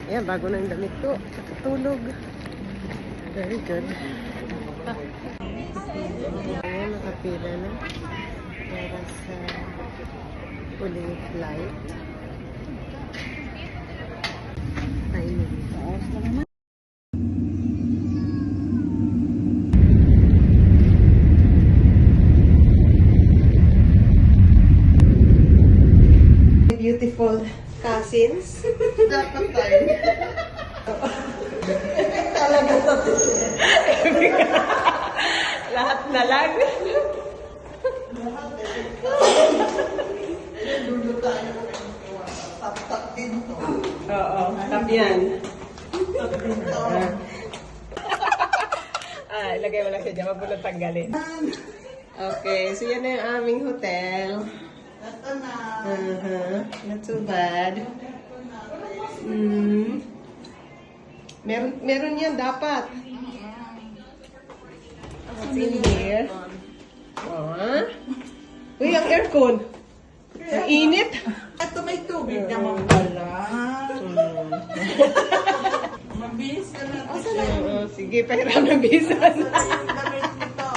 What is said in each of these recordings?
Ayan, bago na yung damit ko. Nakatulog. Very good. Ayan, nakapila na. Para sa huling flight. Finally. Taos na naman. Beautiful cousins. Dapat tayo. Talaga to. Lahat na lang. Dulo tayo. Tap-tap din to. Oo, tap yan. Ilagay mo lang siya dyan. Mabulot tanggalin. Okay, so yan na yung aming hotel. Ito na. Not too bad. Meron yan dapat. What's in here? Uy, ang aircon. Ang init. Ito may tubig naman pala. Mabis ka na. Sige, pahiram ng visa. Damit nito.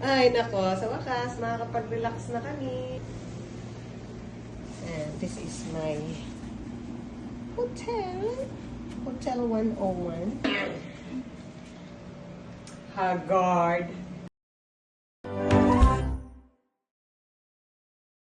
Ay, nako. Sa wakas, makakapag-relax na kami. And this is my hotel. Hotel 101. Haggard.